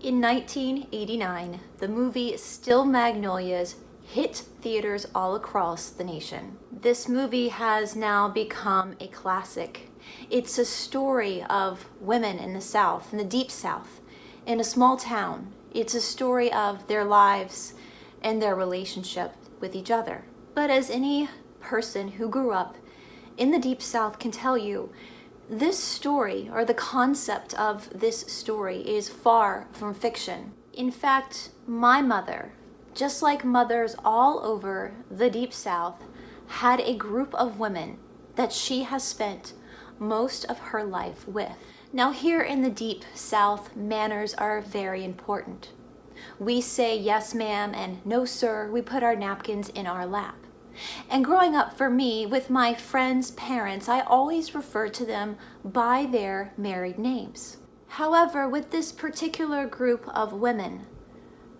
In 1989, the movie Still Magnolias hit theaters all across the nation. This movie has now become a classic. It's a story of women in the South, in the deep South, in a small town. It's a story of their lives and their relationship with each other. But as any person who grew up in the deep South can tell you, this story, or the concept of this story, is far from fiction. In fact, my mother, just like mothers all over the deep South, had a group of women that she has spent most of her life with. Now here in the deep South, manners are very important. We say yes ma'am and no sir. We put our napkins in our lap. And growing up for me, with my friends' parents, I always referred to them by their married names. However, with this particular group of women,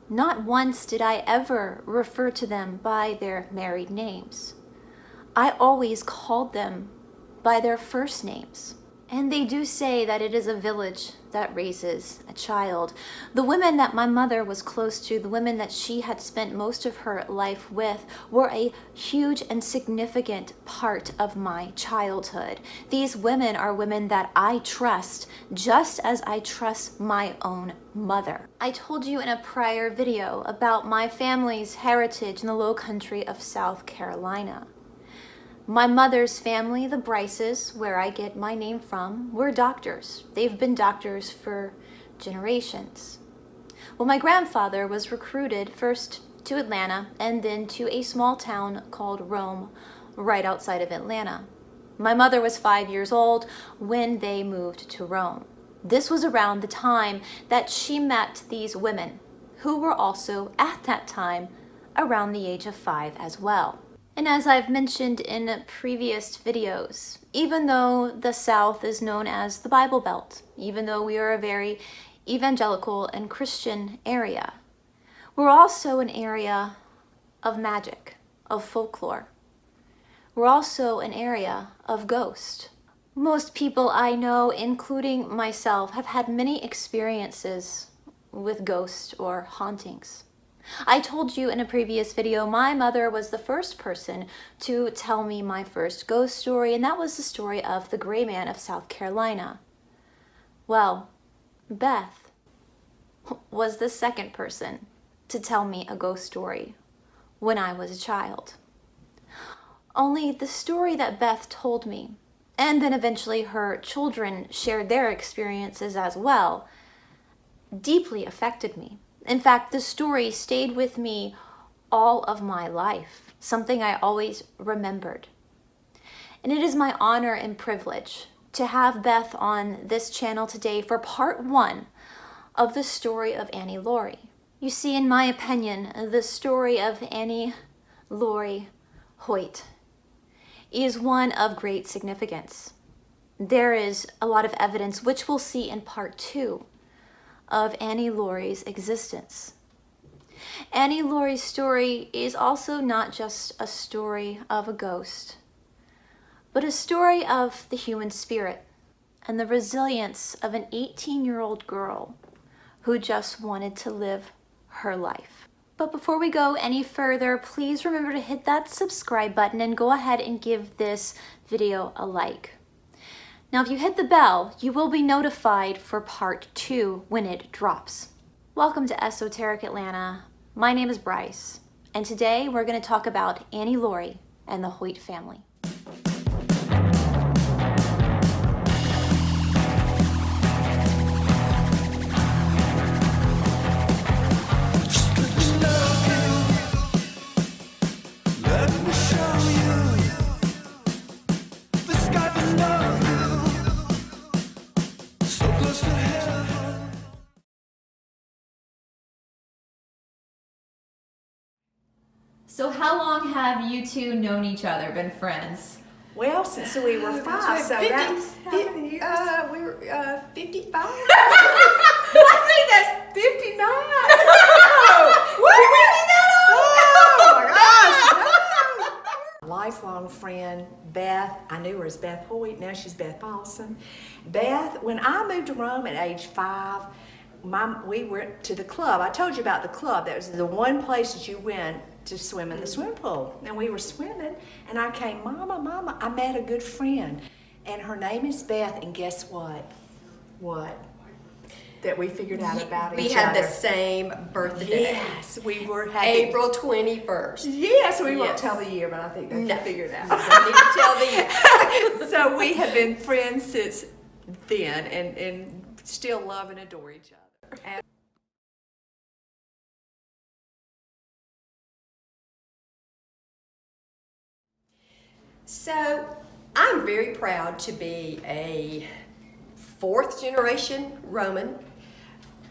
not once did I ever refer to them by their married names. I always called them by their first names. And they do say that it is a village that raises a child. The women that my mother was close to, the women that she had spent most of her life with, were a huge and significant part of my childhood. These women are women that I trust, just as I trust my own mother. I told you in a prior video about my family's heritage in the low country of South Carolina. My mother's family, the Bryces, where I get my name from, were doctors. They've been doctors for generations. Well, my grandfather was recruited first to Atlanta and then to a small town called Rome, right outside of Atlanta. My mother was 5 years old when they moved to Rome. This was around the time that she met these women, who were also at that time around the age of 5 as well. And as I've mentioned in previous videos, even though the South is known as the Bible Belt, even though we are a very evangelical and Christian area, we're also an area of magic, of folklore. We're also an area of ghost. Most people I know, including myself, have had many experiences with ghosts or hauntings. I told you in a previous video, my mother was the first person to tell me my first ghost story, and that was the story of the Gray Man of South Carolina. Well, Beth was the second person to tell me a ghost story when I was a child. Only the story that Beth told me, and then eventually her children shared their experiences as well, deeply affected me. In fact, the story stayed with me all of my life, something I always remembered. And it is my honor and privilege to have Beth on this channel today for part 1 of the story of Annie Laurie. You see, in my opinion, the story of Annie Laurie Hoyt is one of great significance. There is a lot of evidence, which we'll see in part 2, of Annie Laurie's existence. Annie Laurie's story is also not just a story of a ghost, but a story of the human spirit and the resilience of an 18-year-old girl who just wanted to live her life. But before we go any further, please remember to hit that subscribe button and go ahead and give this video a like. Now, if you hit the bell, you will be notified for part 2 when it drops. Welcome to Esoteric Atlanta. My name is Bryce, and today we're going to talk about Annie Laurie and the Hoyt family. So how long have you two known each other, been friends? Well, since we were 5, so 50, that's how many years? We were 55. I think that's 59. What? Oh my gosh. Lifelong friend, Beth. I knew her as Beth Hoyt. Now she's Beth Paulson. Beth, when I moved to Rome at age 5, we went to the club. I told you about the club. That was the one place that you went to swim in the swimming pool. And we were swimming, and I came, Mama, I met a good friend, and her name is Beth. And guess what? What? That we figured out about We each had other. the same birthday. Yes, we were April 21st. Yes, we won't Yes. tell the year, but I think they No. can figure it out. Don't need to tell the year. So we have been friends since then, and still love and adore each other. So I'm very proud to be a fourth generation Roman.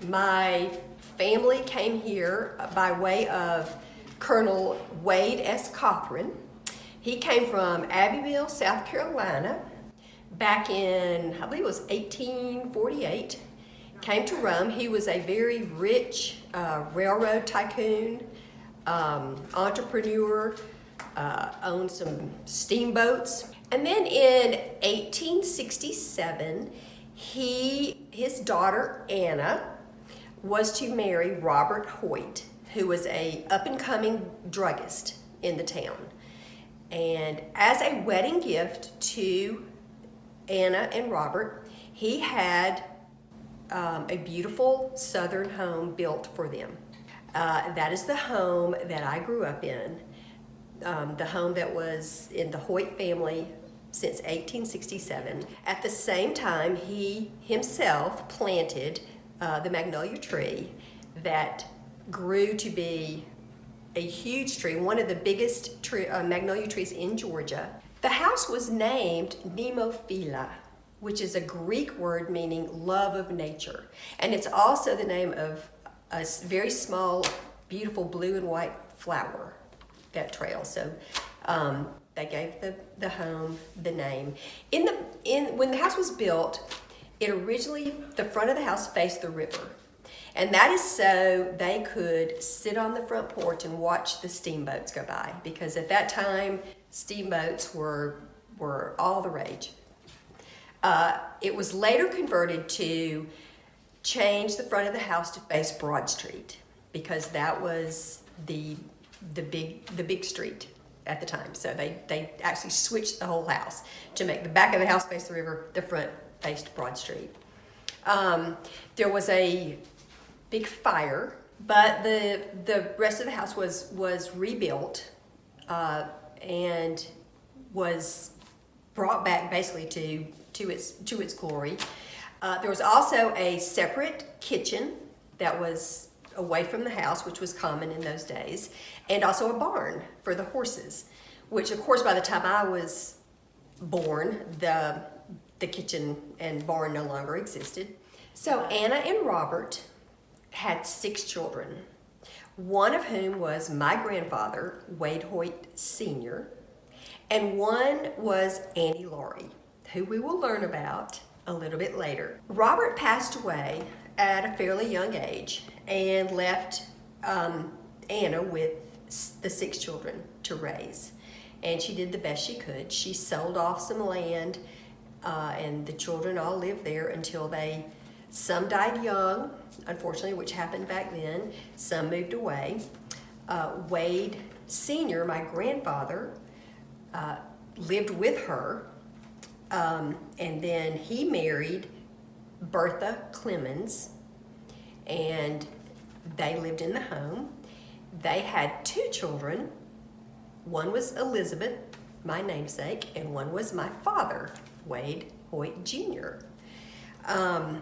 My family came here by way of Colonel Wade S. Cochran. He came from Abbeville, South Carolina, back in, I believe it was 1848. Came to Rome. He was a very rich railroad tycoon, entrepreneur, owned some steamboats. And then in 1867, his daughter Anna was to marry Robert Hoyt, who was a up-and-coming druggist in the town. And as a wedding gift to Anna and Robert, he had a beautiful southern home built for them. That is the home that I grew up in, the home that was in the Hoyt family since 1867. At the same time, he himself planted the magnolia tree that grew to be a huge tree, one of the biggest magnolia trees in Georgia. The house was named Nemophila, which is a Greek word meaning love of nature. And it's also the name of a very small, beautiful blue and white flower that trails. So they gave the home the name. When the house was built, it originally, the front of the house faced the river. And that is so they could sit on the front porch and watch the steamboats go by, because at that time, steamboats were all the rage. It was later converted to change the front of the house to face Broad Street, because that was the big street at the time. So they actually switched the whole house to make the back of the house face the river, the front faced Broad Street. There was a big fire, but the rest of the house was rebuilt and was brought back basically to its glory. There was also a separate kitchen that was away from the house, which was common in those days, and also a barn for the horses, which of course by the time I was born, the kitchen and barn no longer existed. So Anna and Robert had 6 children, one of whom was my grandfather, Wade Hoyt Sr., and one was Annie Laurie, who we will learn about a little bit later. Robert passed away at a fairly young age and left Anna with the 6 children to raise. And she did the best she could. She sold off some land, and the children all lived there until some died young, unfortunately, which happened back then. Some moved away. Wade Sr., my grandfather, lived with her, and then he married Bertha Clemens, and they lived in the home. They had 2 children. One was Elizabeth, my namesake, and one was my father, Wade Hoyt Jr. An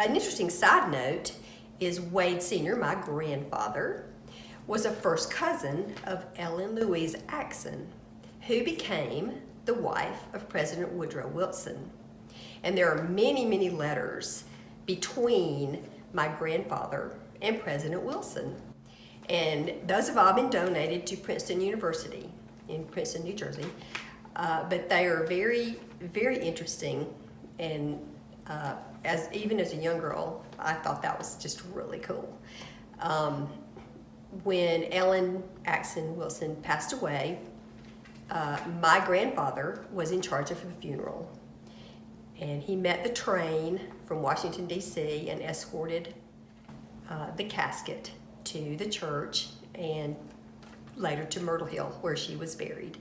interesting side note is Wade Sr., my grandfather, was a first cousin of Ellen Louise Axon, who became the wife of President Woodrow Wilson. And there are many, many letters between my grandfather and President Wilson. And those have all been donated to Princeton University in Princeton, New Jersey. But they are very, very interesting. And even as a young girl, I thought that was just really cool. When Ellen Axon Wilson passed away, my grandfather was in charge of the funeral. And he met the train from Washington, D.C. and escorted the casket to the church and later to Myrtle Hill, where she was buried.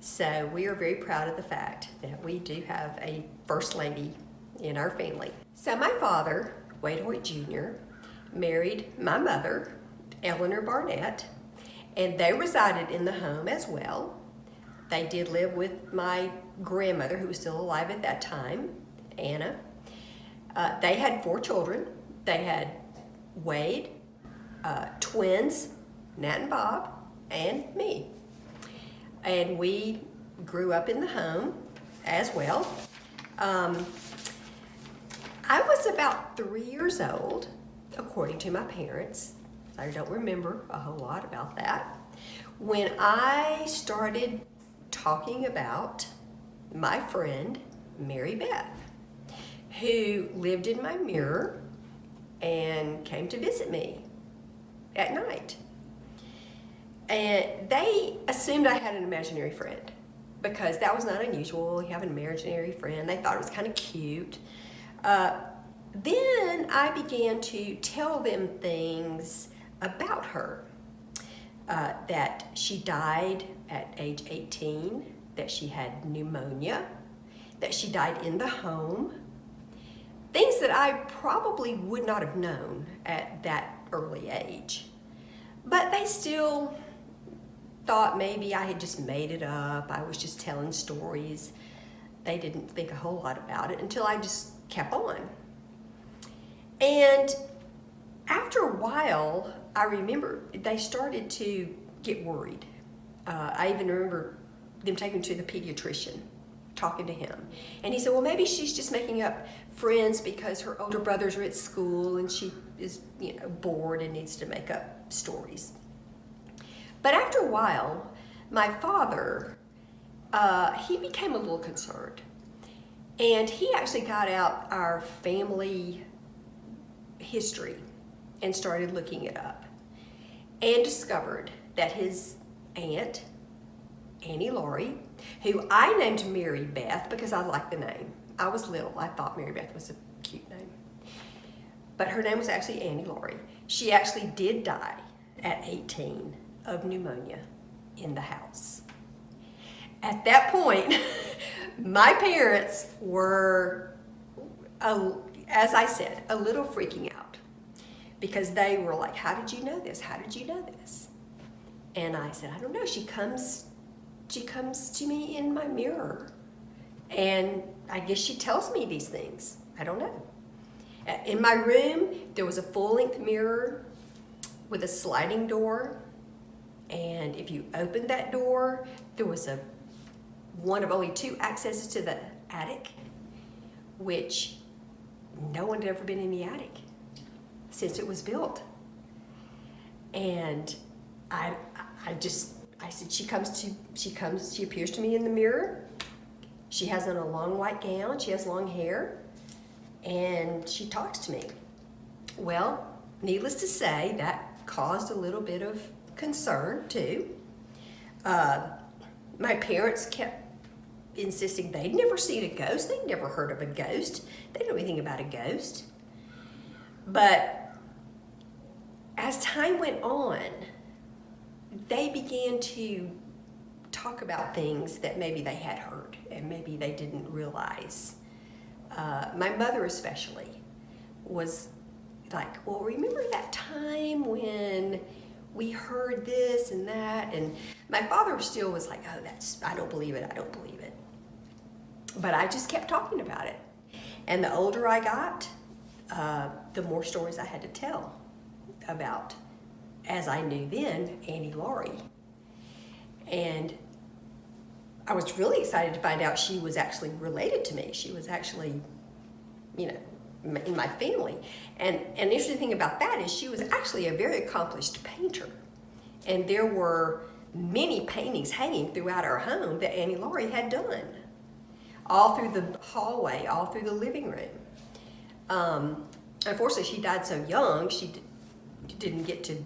So we are very proud of the fact that we do have a First Lady in our family. So my father, Wade Hoyt Jr., married my mother, Eleanor Barnett, and they resided in the home as well. They did live with my grandmother, who was still alive at that time, Anna. They had 4 children. They had Wade, twins, Nat and Bob, and me. And we grew up in the home as well. I was about 3 years old, according to my parents. I don't remember a whole lot about that. When I started talking about my friend, Mary Beth, who lived in my mirror and came to visit me at night. And they assumed I had an imaginary friend because that was not unusual. You have an imaginary friend. They thought it was kind of cute. Then I began to tell them things about her. That she died at age 18, that she had pneumonia, that she died in the home. Things that I probably would not have known at that early age. But they still thought maybe I had just made it up. I was just telling stories. They didn't think a whole lot about it until I just kept on. And after a while, I remember they started to get worried. I even remember them taking me to the pediatrician, talking to him. And he said, well, maybe she's just making up friends because her older brothers are at school and she is, bored and needs to make up stories. But after a while, my father, he became a little concerned. And he actually got out our family history and started looking it up and discovered that his aunt, Laurie, who I named Mary Beth because I liked the name. I was little. I thought Mary Beth was a cute name. But her name was actually Laurie. She actually did die at 18 of pneumonia in the house. At that point, my parents were, as I said, a little freaking out because they were like, how did you know this? How did you know this? And I said, I don't know. She comes to me in my mirror. And I guess she tells me these things. I don't know. In my room, there was a full-length mirror with a sliding door. And if you opened that door, there was one of only 2 accesses to the attic, which no one had ever been in the attic since it was built. And I said, she appears to me in the mirror. She has on a long white gown, she has long hair, and she talks to me. Well, needless to say, that caused a little bit of concern too. My parents kept insisting they'd never seen a ghost, they'd never heard of a ghost, they didn't know anything about a ghost. But as time went on, they began to talk about things that maybe they had heard and maybe they didn't realize. My mother especially was like, well, remember that time when we heard this and that? And my father still was like, oh, I don't believe it, I don't believe it. But I just kept talking about it. And the older I got, the more stories I had to tell about, as I knew then, Laurie. And I was really excited to find out she was actually related to me. She was actually, in my family. And an interesting thing about that is she was actually a very accomplished painter. And there were many paintings hanging throughout our home that Laurie had done, all through the hallway, all through the living room. Unfortunately, she died so young, she didn't get to,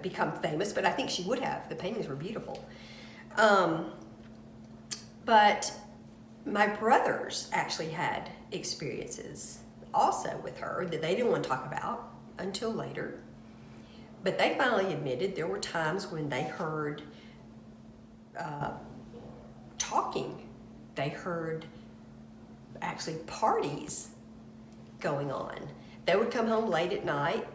become famous, but I think she would have. The paintings were beautiful. But my brothers actually had experiences also with her that they didn't want to talk about until later. But they finally admitted there were times when they heard talking. They heard actually parties going on. They would come home late at night.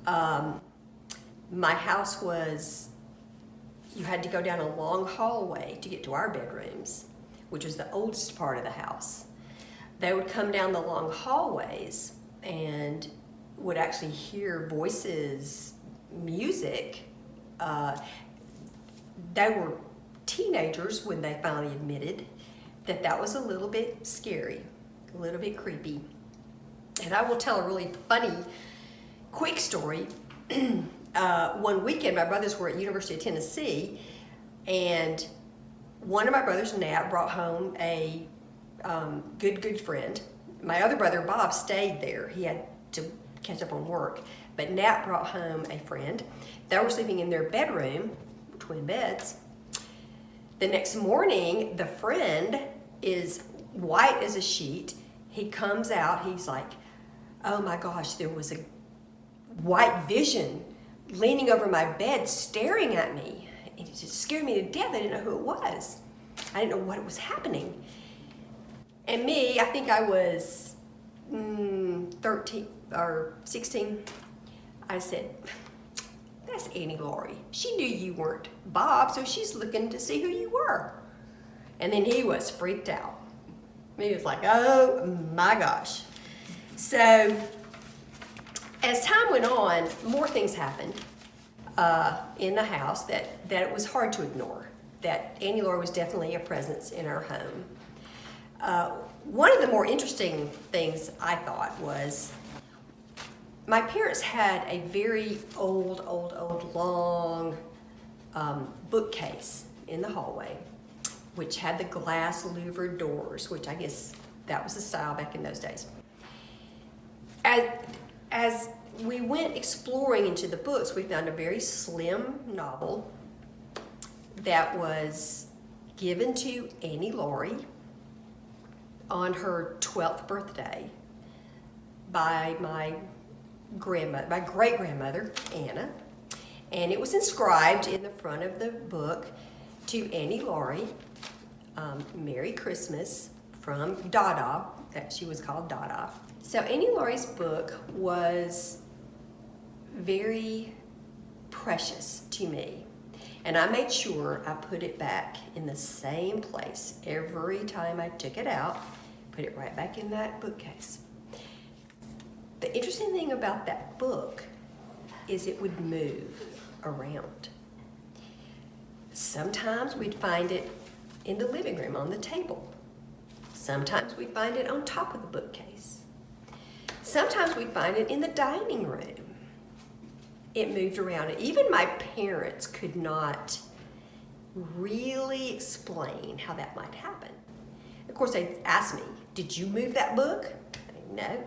My house was, you had to go down a long hallway to get to our bedrooms, which was the oldest part of the house. They would come down the long hallways and would actually hear voices, music. They were teenagers when they finally admitted that that was a little bit scary, a little bit creepy. And I will tell a really funny, quick story. One weekend, my brothers were at University of Tennessee, and one of my brothers, Nat, brought home a good friend. My other brother, Bob, stayed there. He had to catch up on work. But Nat brought home a friend. They were sleeping in their bedroom, twin beds. The next morning, the friend is white as a sheet. He comes out, he's like, oh my gosh, there was a white vision leaning over my bed staring at me. It just scared me to death. I didn't know who it was. I didn't know what was happening. And me, I think I was 13 or 16. I said, that's Laurie. She knew you weren't Bob, so she's looking to see who you were. And then he was freaked out. He was like, oh my gosh. So as time went on, more things happened in the house that it was hard to ignore. That Laurie was definitely a presence in our home. One of the more interesting things I thought was my parents had a very old, long bookcase in the hallway, which had the glass louvered doors, which I guess that was the style back in those days. As we went exploring into the books, we found a very slim novel that was given to Laurie on her 12th birthday by my great-grandmother, Anna. And it was inscribed in the front of the book to Laurie, Merry Christmas, from Dada, that she was called Dada. So Laurie's book was very precious to me. And I made sure I put it back in the same place every time I took it out, put it right back in that bookcase. The interesting thing about that book is it would move around. Sometimes we'd find it in the living room on the table. Sometimes we'd find it on top of the bookcase. Sometimes we'd find it in the dining room. It moved around. Even my parents could not really explain how that might happen. Of course, they asked me, did you move that book? No,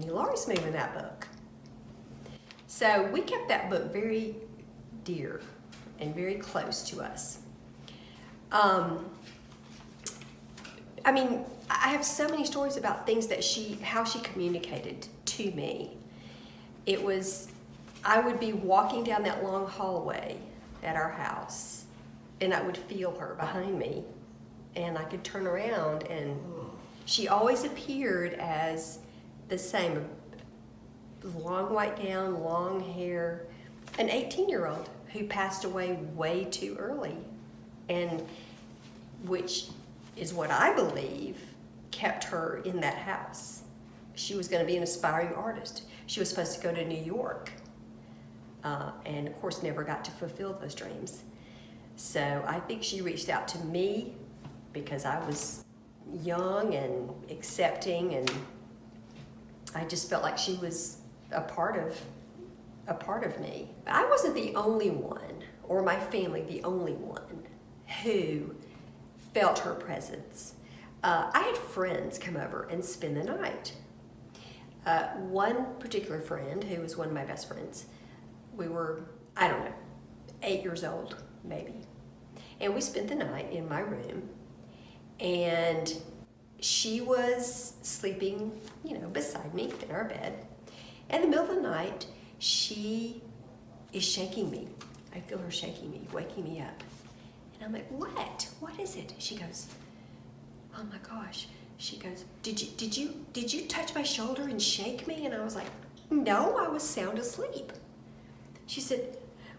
Laurie's moving that book. So we kept that book very dear and very close to us. I mean, I have so many stories about things that how she communicated to me. It was, I would be walking down that long hallway at our house, and I would feel her behind me, and I could turn around, and she always appeared as the same, long white gown, long hair, an 18-year-old who passed away way too early, and which is what I believe kept her in that house. She was going to be an aspiring artist. She was supposed to go to New York, and of course never got to fulfill those dreams. So I think she reached out to me because I was young and accepting, and I just felt like she was a part of me. But I wasn't the only one, or my family the only one, who felt her presence. I had friends come over and spend the night. One particular friend, who was one of my best friends, we were, 8 years old, maybe. And we spent the night in my room, and she was sleeping, beside me in our bed. In the middle of the night, she is shaking me. I feel her shaking me, waking me up. And I'm like, what? What is it? She goes, oh my gosh. She goes, did you touch my shoulder and shake me? And I was like, no, I was sound asleep. She said,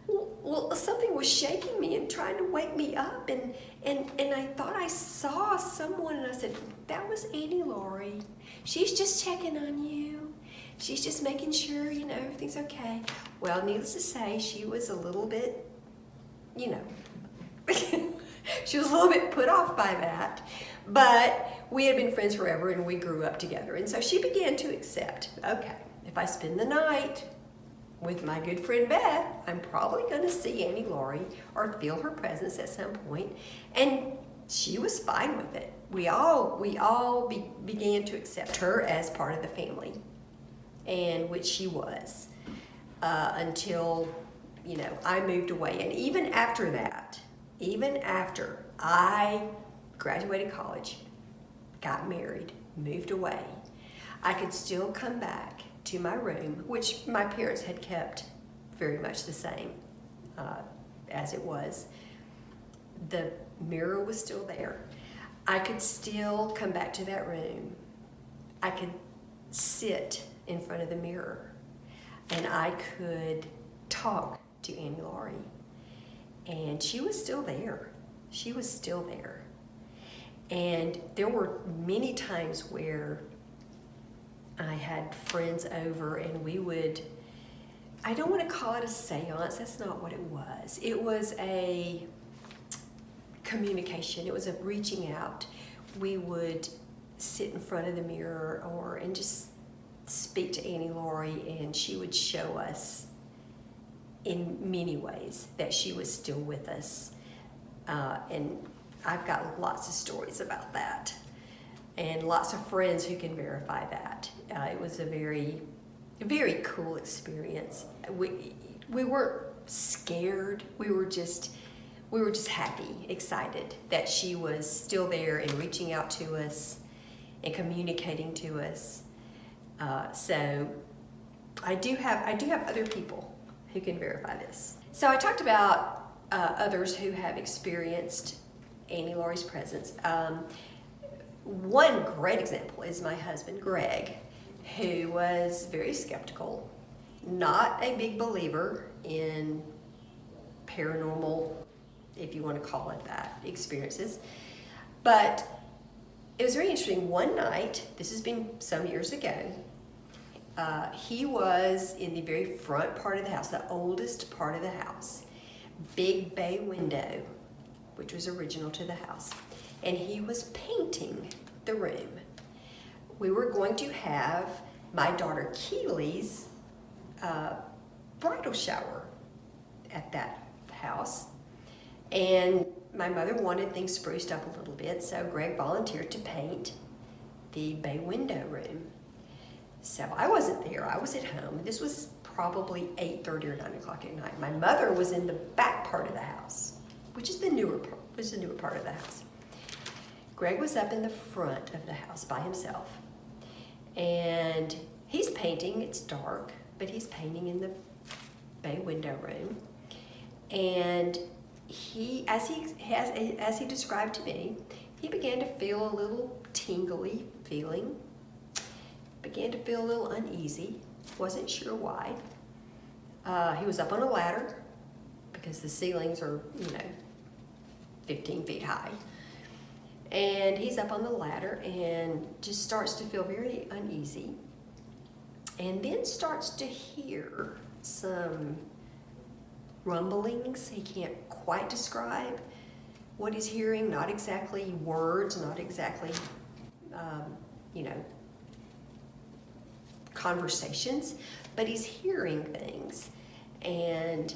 well, something was shaking me and trying to wake me up, and I thought I saw someone, and I said, that was Auntie Laurie. She's just checking on you. She's just making sure, everything's okay. Well, needless to say, she was a little bit, she was a little bit put off by that, but we had been friends forever, and we grew up together, and so she began to accept, okay, if I spend the night with my good friend Beth, I'm probably going to see Auntie Laurie or feel her presence at some point. And she was fine with it. We all began to accept her as part of the family, and which she was, until, I moved away. And even after that, even after I graduated college, got married, moved away, I could still come back to my room, which my parents had kept very much the same as it was. The mirror was still there. I could still come back to that room. I could sit in front of the mirror, and I could talk to Auntie Laurie, and she was still there. She was still there. And there were many times where I had friends over, and we would, I don't want to call it a seance, that's not what it was. It was a communication, it was a reaching out. We would sit in front of the mirror and just speak to Auntie Laurie, and she would show us in many ways that she was still with us. And I've got lots of stories about that, and lots of friends who can verify that. It was a very, very cool experience. We weren't scared. We were just happy, excited that she was still there and reaching out to us and communicating to us. So I do have other people who can verify this. So I talked about others who have experienced Auntie Laurie's presence. One great example is my husband, Greg, who was very skeptical, not a big believer in paranormal, if you want to call it that, experiences. But it was very interesting. One night, this has been some years ago, he was in the very front part of the house, the oldest part of the house, big bay window, which was original to the house, and he was painting the room. We were going to have my daughter Keely's bridal shower at that house, and my mother wanted things spruced up a little bit, so Greg volunteered to paint the bay window room. So I wasn't there, I was at home. This was probably 8:30 or 9 o'clock at night. My mother was in the back part of the house, which is the newer part of the house. Greg was up in the front of the house by himself, and he's painting. It's dark, but he's painting in the bay window room. And he, as he described to me, he began to feel a little tingly feeling, began to feel a little uneasy, wasn't sure why. He was up on a ladder because the ceilings are, 15 feet high. And he's up on the ladder and just starts to feel very uneasy, and then starts to hear some rumblings. He can't quite describe what he's hearing, not exactly words, not exactly, conversations, but he's hearing things, and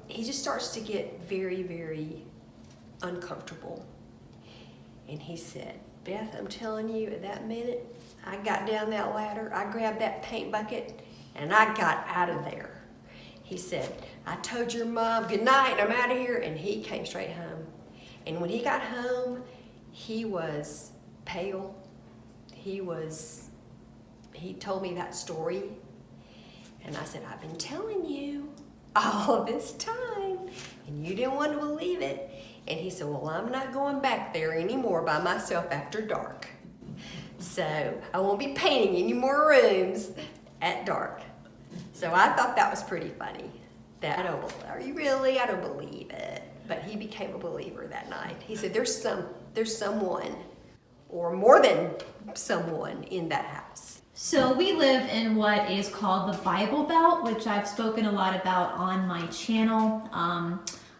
he just starts to get very, very uncomfortable. And he said, Beth, I'm telling you, at that minute, I got down that ladder, I grabbed that paint bucket, and I got out of there. He said, I told your mom, good night, I'm out of here, and he came straight home. And when he got home, he was pale. He told me that story, and I said, I've been telling you all this time, and you didn't want to believe it. And he said, well, I'm not going back there anymore by myself after dark. So I won't be painting any more rooms at dark. So I thought that was pretty funny. Are you really? I don't believe it. But he became a believer that night. He said, there's someone, or more than someone, in that house. So we live in what is called the Bible Belt, which I've spoken a lot about on my channel.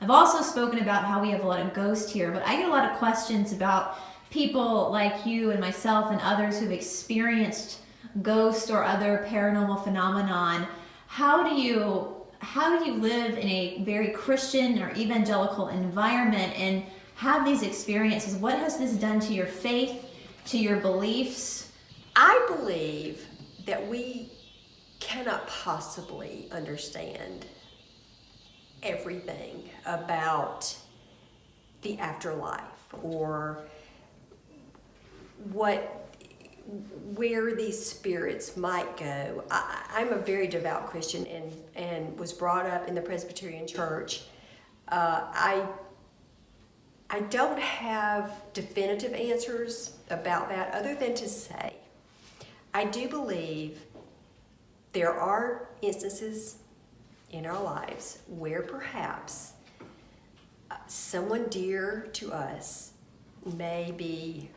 I've also spoken about how we have a lot of ghosts here, but I get a lot of questions about people like you and myself and others who've experienced ghosts or other paranormal phenomenon. How do you live in a very Christian or evangelical environment and have these experiences? What has this done to your faith, to your beliefs? I believe that we cannot possibly understand everything about the afterlife or where these spirits might go. I'm a very devout Christian and was brought up in the Presbyterian Church. I don't have definitive answers about that other than to say I do believe there are instances in our lives where perhaps someone dear to us may be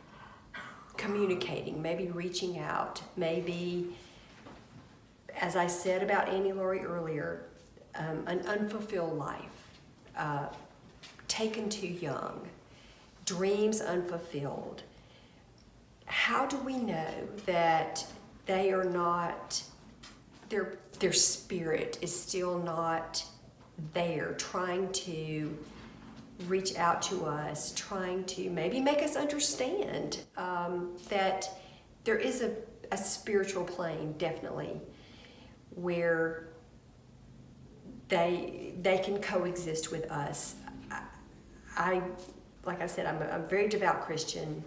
communicating, maybe reaching out, maybe, as I said about Annie Laurie earlier, an unfulfilled life, taken too young, dreams unfulfilled. How do we know that they are not, their spirit is still not there, trying to reach out to us, trying to maybe make us understand that there is a spiritual plane, definitely, where they can coexist with us. Like I said, I'm a very devout Christian,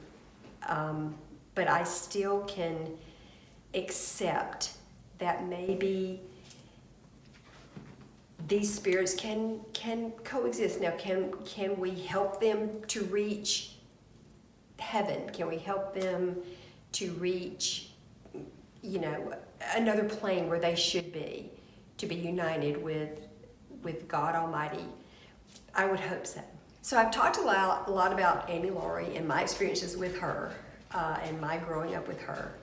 but I still can accept that maybe these spirits can coexist. Now, can we help them to reach heaven? Can we help them to reach, another plane where they should be, to be united with God Almighty? I would hope so. So I've talked a lot about Annie Laurie and my experiences with her and my growing up with her.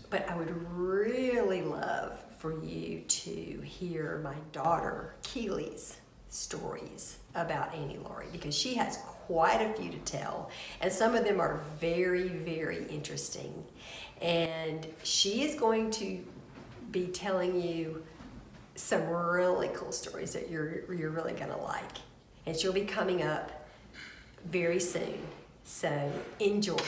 But I would really love for you to hear my daughter Keely's stories about Annie Laurie, because she has quite a few to tell, and some of them are very, very interesting. And she is going to be telling you some really cool stories that you're really gonna like. And she'll be coming up very soon. So enjoy.